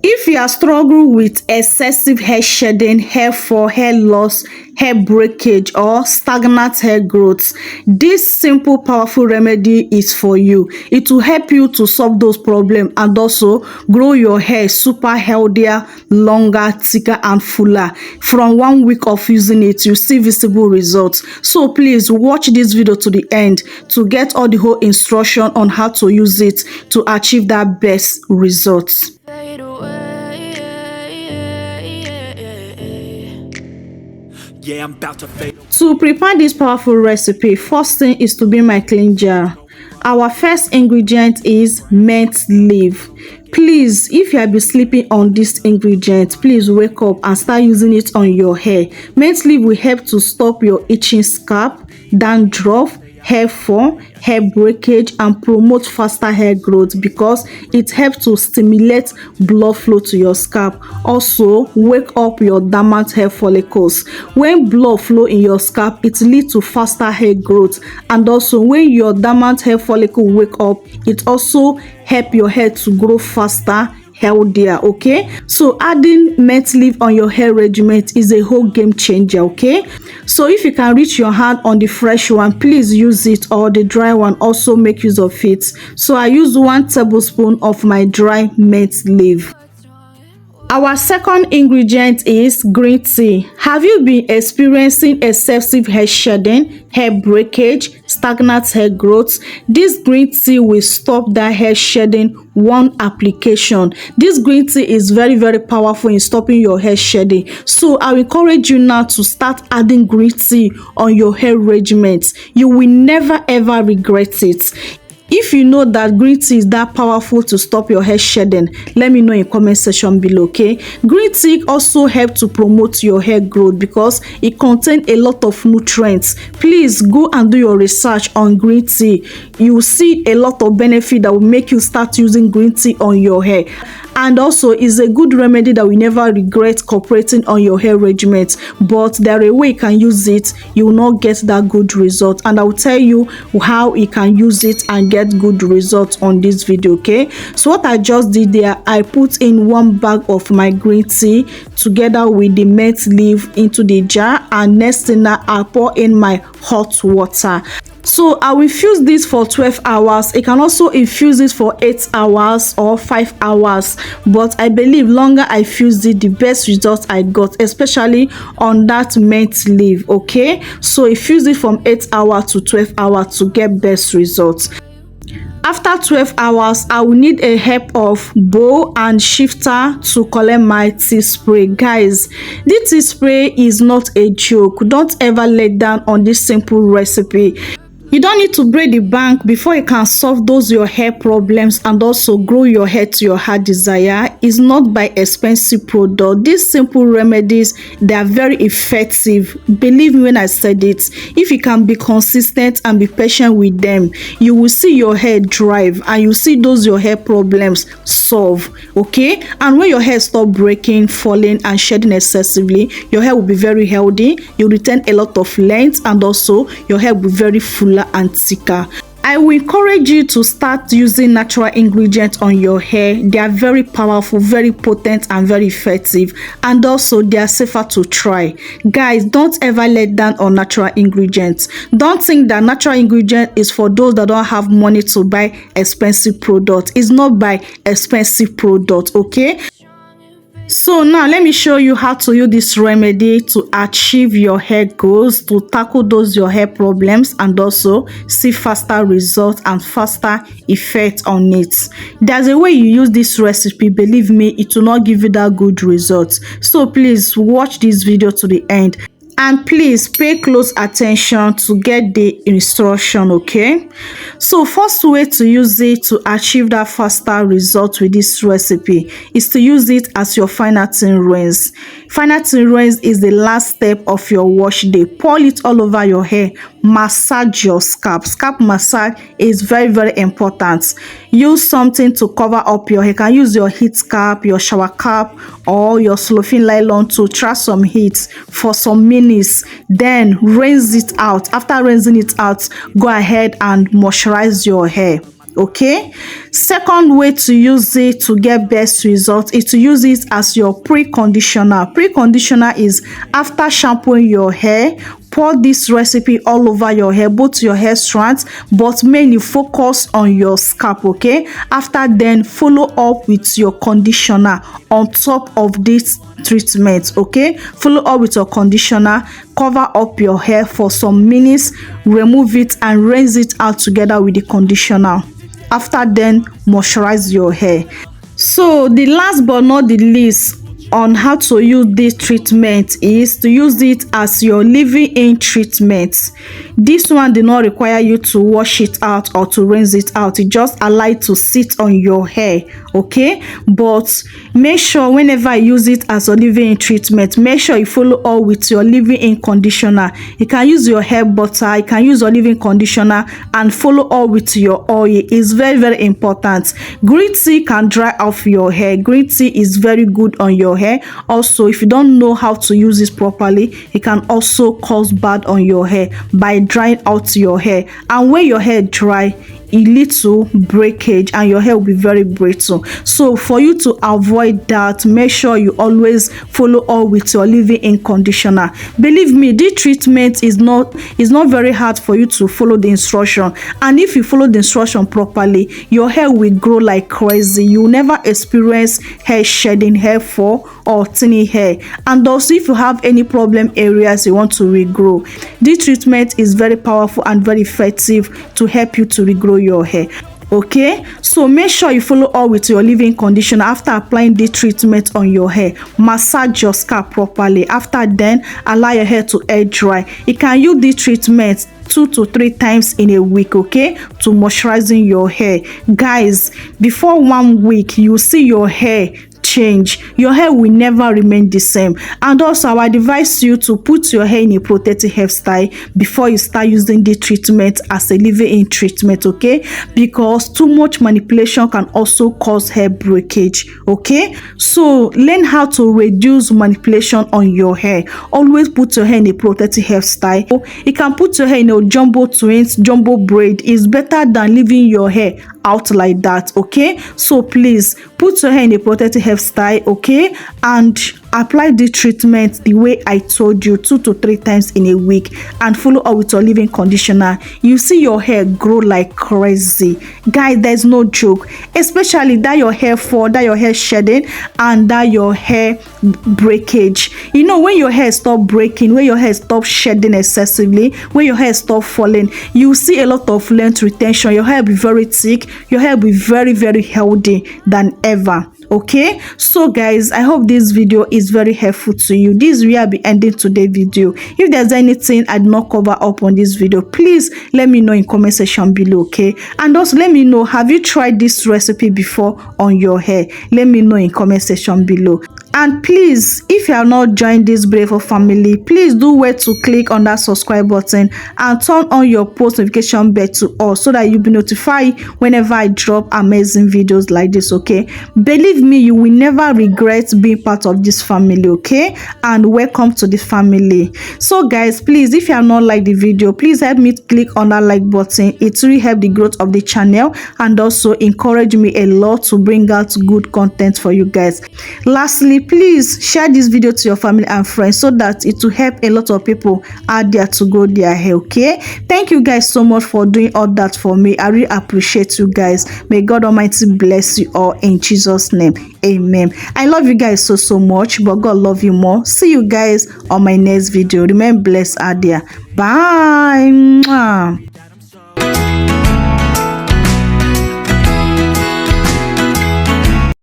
If you are struggling with excessive hair shedding, hair fall, hair loss, hair breakage, or stagnant hair growth, this simple, powerful remedy is for you. It will help you to solve those problems and also grow your hair super healthier, longer, thicker, and fuller. From 1 week of using it, you see visible results. So please watch this video to the end to get all the whole instruction on how to use it to achieve that best results. Yeah, I'm about to fade. To prepare this powerful recipe, first thing is to be my clean jar. Our first ingredient is mint leaf. Please, if you have been sleeping on this ingredient, please wake up and start using it on your hair. Mint leaf will help to stop your itching scalp, dandruff, hair fall, hair breakage, and promote faster hair growth because it helps to stimulate blood flow to your scalp. Also, wake up your dormant hair follicles. When blood flow in your scalp, it leads to faster hair growth, and also when your dormant hair follicle wake up, it also help your hair to grow faster, healthier. Okay, so adding mint leaf on your hair regimen is a whole game changer. Okay, so if you can reach your hand on the fresh one, please use it, or the dry one, also make use of it. So I use 1 tablespoon of my dry mint leaf. Our second ingredient is green tea. Have you been experiencing excessive hair shedding, hair breakage, stagnant hair growth? This green tea will stop that hair shedding one application. This green tea is very, very powerful in stopping your hair shedding. So I will encourage you now to start adding green tea on your hair regimen. You will never ever regret it. If you know that green tea is that powerful to stop your hair shedding, let me know in comment section below. Okay, green tea also helps to promote your hair growth because it contains a lot of nutrients. Please go and do your research on green tea. You will see a lot of benefit that will make you start using green tea on your hair, and also is a good remedy that will never regret incorporating on your hair regimen. But there is a way you can use it, you will not get that good result, and I will tell you how you can use it and get good results on this video. Okay, so what I just did there, I put in 1 bag of my green tea together with the mint leaf into the jar, and next thing now I pour in my hot water. So I will infuse this for 12 hours. You can also infuse it for 8 hours or 5 hours, but I believe longer I infuse it, the best results I got, especially on that mint leaf. Okay, so infuse it from 8 hours to 12 hours to get best results. After 12 hours, I will need a help of bowl and shifter to collect my tea spray. Guys, this tea spray is not a joke. Don't ever let down on this simple recipe. You don't need to break the bank before you can solve those your hair problems and also grow your hair to your heart desire. It's not by expensive product. These simple remedies, they are very effective. Believe me when I said it. If you can be consistent and be patient with them, you will see your hair thrive and you see those your hair problems solve. Okay, and when your hair stop breaking, falling, and shedding excessively, your hair will be very healthy. You retain a lot of length, and also your hair will be very fuller and thicker. I will encourage you to start using natural ingredients on your hair. They are very powerful, very potent, and very effective, and also they are safer to try. Guys, don't ever let down on natural ingredients. Don't think that natural ingredient is for those that don't have money to buy expensive product. It's not by expensive product. Okay, so now let me show you how to use this remedy to achieve your hair goals, to tackle those your hair problems, and also see faster results and faster effect on it. There's a way you use this recipe, believe me, it will not give you that good results. So please watch this video to the end. And please pay close attention to get the instruction. Okay, so first way to use it to achieve that faster result with this recipe is to use it as your final thin rinse. Final thin rinse is the last step of your wash day. Pour it all over your hair, massage your scalp. Scalp massage is very, very important. Use something to cover up your hair. You can use your heat cap, your shower cap, or your cellophane nylon to trap some heat for some minutes. Then rinse it out. After rinsing it out, go ahead and moisturize your hair. Okay, second way to use it to get best results is to use it as your pre-conditioner. Pre-conditioner is after shampooing your hair, pour this recipe all over your hair, both your hair strands, but mainly focus on your scalp. Okay, after then follow up with your conditioner on top of this treatment. Okay, follow up with your conditioner, cover up your hair for some minutes, remove it and rinse it out together with the conditioner. After then, moisturize your hair. So the last but not the least on how to use this treatment is to use it as your leave-in treatment. This one did not require you to wash it out or to rinse it out. It just allow it to sit on your hair. Okay, but make sure whenever you use it as a leave-in treatment, make sure you follow up with your leave-in conditioner. You can use your hair butter, you can use your leave-in conditioner and follow up with your oil. It's very, very important. Green tea can dry off your hair. Green tea is very good on your hair. Also, if you don't know how to use this properly, it can also cause bad on your hair by drying out your hair. And when your hair dry, it leads to breakage and your hair will be very brittle. So for you to avoid that, make sure you always follow up with your leave-in conditioner. Believe me, this treatment is not very hard for you to follow the instruction, and if you follow the instruction properly, your hair will grow like crazy. You will never experience hair shedding, hair fall or thinning hair. And also, if you have any problem areas you want to regrow, this treatment is very powerful and very effective to help you to regrow your hair. Okay, so make sure you follow up with your leave-in conditioner. After applying this treatment on your hair, massage your scalp properly. After then, allow your hair to air dry. You can use this treatment 2 to 3 times in a week, okay, to moisturizing your hair. Guys, before 1 week you see your hair change. Your hair will never remain the same. And also, I advise you to put your hair in a protective hairstyle before you start using the treatment as a leave-in treatment, okay, because too much manipulation can also cause hair breakage. Okay, so learn how to reduce manipulation on your hair. Always put your hair in a protective hairstyle. You can put your hair in a jumbo twins, jumbo braid. Is better than leaving your hair out like that. Okay, so please put your hair in a protective hairstyle, okay, and apply the treatment the way I told you 2 to 3 times in a week and follow up with your leave-in conditioner. You see your hair grow like crazy. Guys, there's no joke, especially that your hair fall, that your hair shedding, and that your hair breakage. You know, when your hair stop breaking, when your hair stop shedding excessively, when your hair stop falling, you see a lot of length retention. Your hair will be very thick, your hair will be very, very healthy than ever. Okay, so guys, I hope this video is very helpful to you. This will be ending today's video. If there's anything I did not cover up on this video, please let me know in comment section below. Okay, and also let me know, have you tried this recipe before on your hair? Let me know in comment section below. And please, if you are not joined this Brave family, please do wait to click on that subscribe button and turn on your post notification bell to all, so that you'll be notified whenever I drop amazing videos like this. Okay, believe me, you will never regret being part of this family. Okay, and welcome to the family. So guys, please, if you are not like the video, please help me click on that like button. It really help the growth of the channel and also encourage me a lot to bring out good content for you guys. Lastly, please share this video to your family and friends so that it will help a lot of people out there to grow their hair. Okay, thank you guys so much for doing all that for me. I really appreciate you guys. May God Almighty bless you all in Jesus' name. Amen. I love you guys so much, but God love you more. See you guys on my next video. Remain blessed out there. Bye. Mwah.